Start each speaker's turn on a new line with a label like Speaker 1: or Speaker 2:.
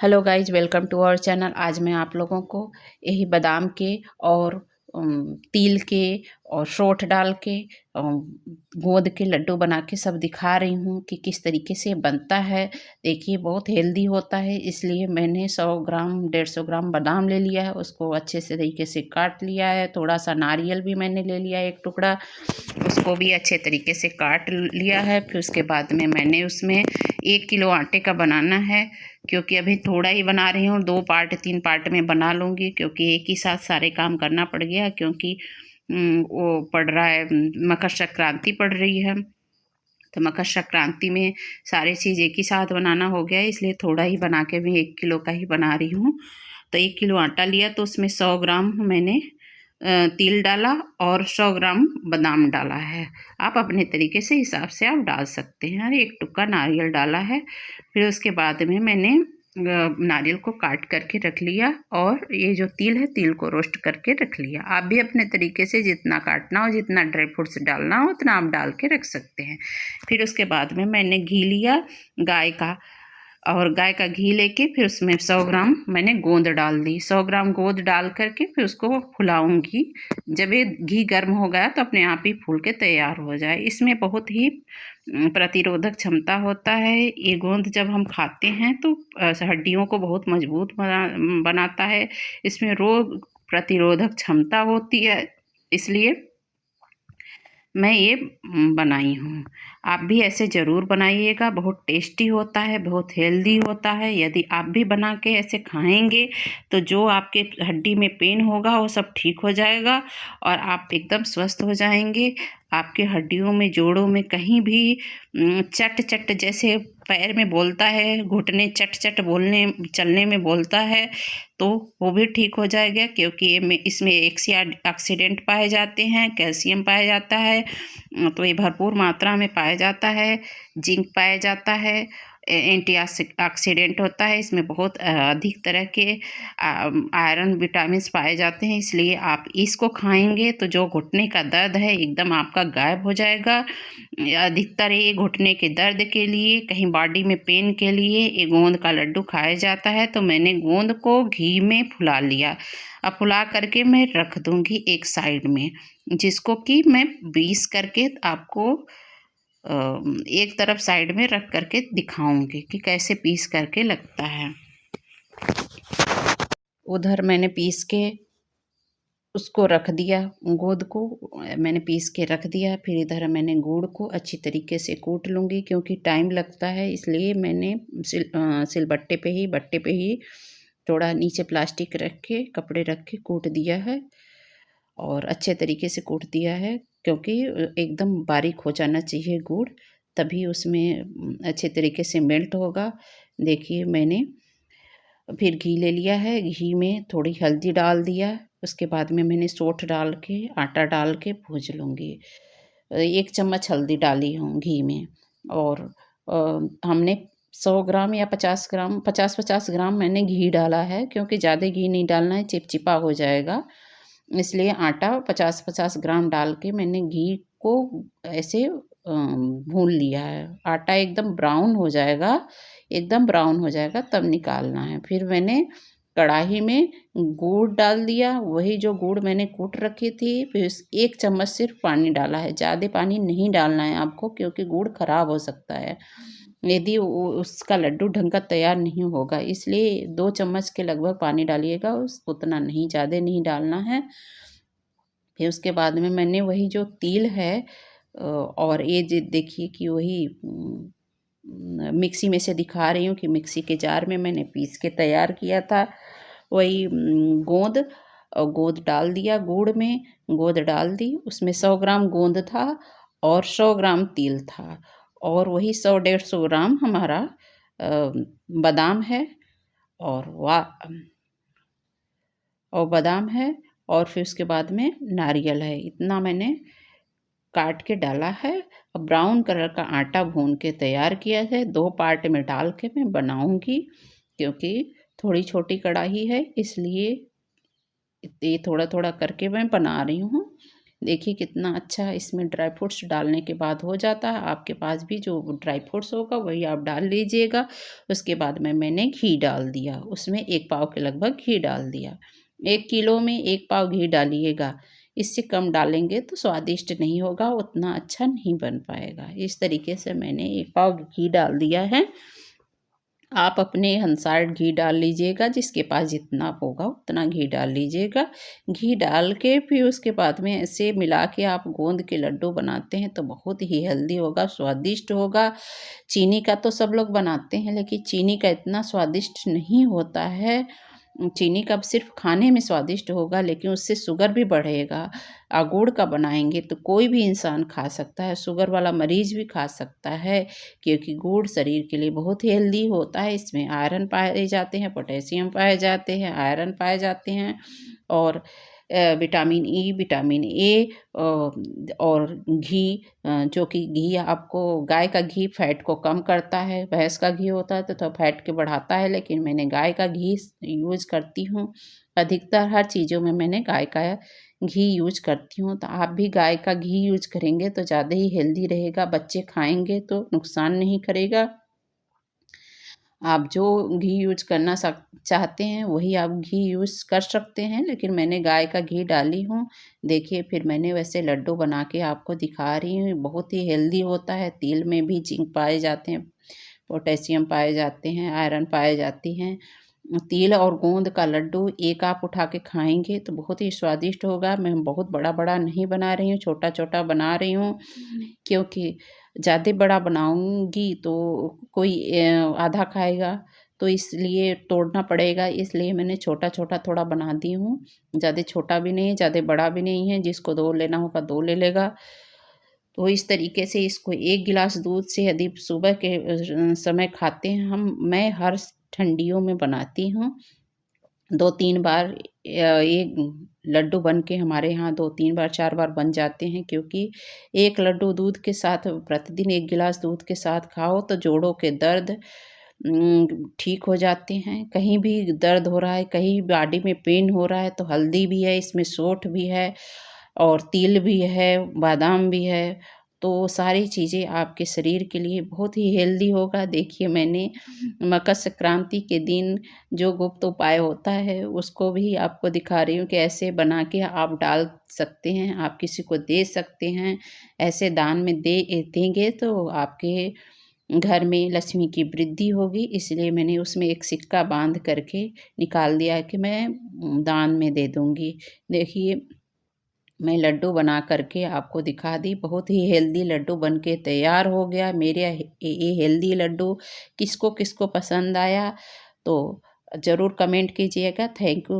Speaker 1: Hello guys, welcome to our channel. आज मैं आप लोगों को यही बादाम के और तिल के और सोंठ डाल के गोंद के लड्डू बना के सब दिखा रही हूँ कि किस तरीके से बनता है। देखिए, बहुत हेल्दी होता है, इसलिए मैंने 100 ग्राम 150 ग्राम बादाम ले लिया है। उसको अच्छे से तरीके से काट लिया है। थोड़ा सा नारियल भी मैंने ले लिया है, एक टुकड़ा, उसको भी अच्छे तरीके से काट लिया है। फिर उसके बाद में मैंने उसमें 1 किलो आटे का बनाना है, क्योंकि अभी थोड़ा ही बना रही हूँ। 2 पार्ट 3 पार्ट में बना लूँगी, क्योंकि एक ही साथ सारे काम करना पड़ गया, क्योंकि वो पड़ रहा है, मकर संक्रांति पड़ रही है। तो मकर संक्रांति में सारी चीज़ एक ही साथ बनाना हो गया, इसलिए थोड़ा ही बना के मैं 1 किलो का ही बना रही हूँ। तो 1 किलो आटा लिया, तो उसमें 100 ग्राम मैंने तिल डाला और 100 ग्राम बादाम डाला है। आप अपने तरीके से हिसाब से आप डाल सकते हैं। और एक टुकड़ा नारियल डाला है। फिर उसके बाद में मैंने नारियल को काट करके रख लिया, और ये जो तिल है, तिल को रोस्ट करके रख लिया। आप भी अपने तरीके से जितना काटना हो, जितना ड्राई फ्रूट्स डालना हो, उतना आप डाल के रख सकते हैं। फिर उसके बाद में मैंने घी लिया गाय का, और गाय का घी लेके फिर उसमें 100 ग्राम मैंने गोंद डाल दी। 100 ग्राम गोंद डाल करके फिर उसको फुलाऊंगी। जब ये घी गर्म हो गया तो अपने आप ही फूल के तैयार हो जाए। इसमें बहुत ही प्रतिरोधक क्षमता होता है। ये गोंद जब हम खाते हैं तो हड्डियों को बहुत मजबूत बनाता है। इसमें रोग प्रतिरोधक क्षमता होती है, इसलिए मैं ये बनाई हूँ। आप भी ऐसे ज़रूर बनाइएगा, बहुत टेस्टी होता है, बहुत हेल्दी होता है। यदि आप भी बना के ऐसे खाएंगे तो जो आपके हड्डी में पेन होगा वो सब ठीक हो जाएगा, और आप एकदम स्वस्थ हो जाएंगे। आपके हड्डियों में, जोड़ों में कहीं भी चट चट जैसे पैर में बोलता है, घुटने चट चट बोलने चलने में बोलता है, तो वो भी ठीक हो जाएगा। क्योंकि इसमें ऑक्सीडेंट पाए जाते हैं, कैल्शियम पाया जाता है, तो ये भरपूर मात्रा में पाया जाता है। जिंक पाया जाता है, एंटी ऑक्सीडेंट होता है। इसमें बहुत अधिक तरह के आयरन विटामिन पाए जाते हैं, इसलिए आप इसको खाएंगे तो जो घुटने का दर्द है एकदम आपका गायब हो जाएगा। अधिकतर ये घुटने के दर्द के लिए, कहीं बॉडी में पेन के लिए ये गोंद का लड्डू खाया जाता है। तो मैंने गोंद को घी में फुला लिया। अब फुला करके मैं रख दूंगी एक साइड में, जिसको कि मैं बीस करके आपको एक तरफ साइड में रख करके दिखाऊंगी कि कैसे पीस करके लगता है। उधर मैंने पीस के उसको रख दिया, गोंद को मैंने पीस के रख दिया। फिर इधर मैंने गुड़ को अच्छी तरीके से कूट लूँगी, क्योंकि टाइम लगता है, इसलिए मैंने सिलबट्टे पे ही थोड़ा नीचे प्लास्टिक रख के, कपड़े रख के कूट दिया है, और अच्छे तरीके से कूट दिया है। क्योंकि एकदम बारीक हो जाना चाहिए गुड़, तभी उसमें अच्छे तरीके से मेल्ट होगा। देखिए, मैंने फिर घी ले लिया है, घी में थोड़ी हल्दी डाल दिया। उसके बाद में मैंने सोंठ डाल के, आटा डाल के भूज लूँगी। 1 चम्मच हल्दी डाली हूँ घी में, और हमने 100 ग्राम या 50 ग्राम 50-50 ग्राम मैंने घी डाला है, क्योंकि ज़्यादा घी नहीं डालना है, चिपचिपा हो जाएगा। इसलिए आटा 50-50 ग्राम डाल के मैंने घी को ऐसे भून लिया है। आटा एकदम ब्राउन हो जाएगा, एकदम ब्राउन हो जाएगा तब निकालना है। फिर मैंने कढ़ाई में गुड़ डाल दिया, वही जो गुड़ मैंने कूट रखी थी। फिर 1 चम्मच सिर्फ पानी डाला है, ज़्यादा पानी नहीं डालना है आपको, क्योंकि गुड़ खराब हो सकता है यदि उसका लड्डू ढंग का तैयार नहीं होगा। इसलिए 2 चम्मच के लगभग पानी डालिएगा, उतना नहीं, ज़्यादा नहीं डालना है। फिर उसके बाद में मैंने वही जो तिल है, और ये देखिए कि वही मिक्सी में से दिखा रही हूँ कि मिक्सी के जार में मैंने पीस के तैयार किया था। वही गोंद, और गोंद डाल दिया गुड़ में, गोंद डाल दी। उसमें 100 ग्राम गोंद था और 100 ग्राम तिल था, और वही 100-150 ग्राम हमारा बादाम है, और बादाम है, और फिर उसके बाद में नारियल है। इतना मैंने काट के डाला है। अब ब्राउन कलर का आटा भून के तैयार किया है। 2 पार्ट में डाल के मैं बनाऊंगी, क्योंकि थोड़ी छोटी कढ़ाई है, इसलिए ये थोड़ा थोड़ा करके मैं बना रही हूँ। देखिए कितना अच्छा इसमें ड्राई फ्रूट्स डालने के बाद हो जाता है। आपके पास भी जो ड्राई फ्रूट्स होगा वही आप डाल लीजिएगा। उसके बाद में मैंने घी डाल दिया, उसमें 1 पाव के लगभग घी डाल दिया। 1 किलो में 1 पाव घी डालिएगा, इससे कम डालेंगे तो स्वादिष्ट नहीं होगा, उतना अच्छा नहीं बन पाएगा। इस तरीके से मैंने 1 पाव घी डाल दिया है। आप अपने अनुसार घी डाल लीजिएगा, जिसके पास जितना होगा उतना घी डाल लीजिएगा। घी डाल के फिर उसके बाद में ऐसे मिला के आप गोंद के लड्डू बनाते हैं तो बहुत ही हेल्दी होगा, स्वादिष्ट होगा। चीनी का तो सब लोग बनाते हैं, लेकिन चीनी का इतना स्वादिष्ट नहीं होता है। चीनी का सिर्फ खाने में स्वादिष्ट होगा, लेकिन उससे शुगर भी बढ़ेगा। गुड़ का बनाएंगे तो कोई भी इंसान खा सकता है, शुगर वाला मरीज भी खा सकता है, क्योंकि गुड़ शरीर के लिए बहुत ही हेल्दी होता है। इसमें आयरन पाए जाते हैं, पोटेशियम पाए जाते हैं, आयरन पाए जाते हैं और विटामिन ई, विटामिन ए और घी, जो कि घी आपको गाय का घी फैट को कम करता है। भैंस का घी होता है तो फैट के बढ़ाता है, लेकिन मैंने गाय का घी यूज़ करती हूँ। अधिकतर हर चीज़ों में मैंने गाय का घी यूज़ करती हूँ, तो आप भी गाय का घी यूज़ करेंगे तो ज़्यादा ही हेल्दी रहेगा। बच्चे खाएँगे तो नुकसान नहीं करेगा। आप जो घी यूज़ करना चाहते हैं वही आप घी यूज़ कर सकते हैं, लेकिन मैंने गाय का घी डाली हूँ। देखिए फिर मैंने वैसे लड्डू बना के आपको दिखा रही हूँ। बहुत ही हेल्दी होता है। तिल में भी जिंक पाए जाते हैं, पोटेशियम पाए जाते हैं, आयरन पाए जाती हैं। तिल और गोंद का लड्डू एक आप उठा के खाएंगे तो बहुत ही स्वादिष्ट होगा। मैं बहुत बड़ा बड़ा नहीं बना रही हूँ, छोटा छोटा बना रही हूँ, क्योंकि ज़्यादा बड़ा बनाऊंगी तो कोई आधा खाएगा, तो इसलिए तोड़ना पड़ेगा। इसलिए मैंने छोटा छोटा थोड़ा बना दी हूँ। ज़्यादा छोटा भी नहीं, ज़्यादा बड़ा भी नहीं है। जिसको 2 लेना होगा 2 ले लेगा। तो इस तरीके से इसको 1 गिलास दूध से यदि सुबह के समय खाते हैं मैं हर ठंडियों में बनाती हूँ। 2-3 बार एक लड्डू बन के हमारे यहाँ 2-3 बार 4 बार बन जाते हैं, क्योंकि एक लड्डू दूध के साथ प्रतिदिन 1 गिलास दूध के साथ खाओ तो जोड़ों के दर्द ठीक हो जाते हैं। कहीं भी दर्द हो रहा है, कहीं बॉडी में पेन हो रहा है तो हल्दी भी है, इसमें सौंठ भी है और तिल भी है, बादाम भी है। तो सारी चीज़ें आपके शरीर के लिए बहुत ही हेल्दी होगा। देखिए मैंने मकर संक्रांति के दिन जो गुप्त उपाय होता है उसको भी आपको दिखा रही हूँ कि ऐसे बना के आप डाल सकते हैं, आप किसी को दे सकते हैं। ऐसे दान में देंगे तो आपके घर में लक्ष्मी की वृद्धि होगी। इसलिए मैंने उसमें एक सिक्का बांध करके निकाल दिया कि मैं दान में दे दूँगी। देखिए मैं लड्डू बना करके आपको दिखा दी। बहुत ही हेल्दी लड्डू बन के तैयार हो गया। मेरे ये हेल्दी लड्डू किसको किसको पसंद आया तो ज़रूर कमेंट कीजिएगा। Thank you.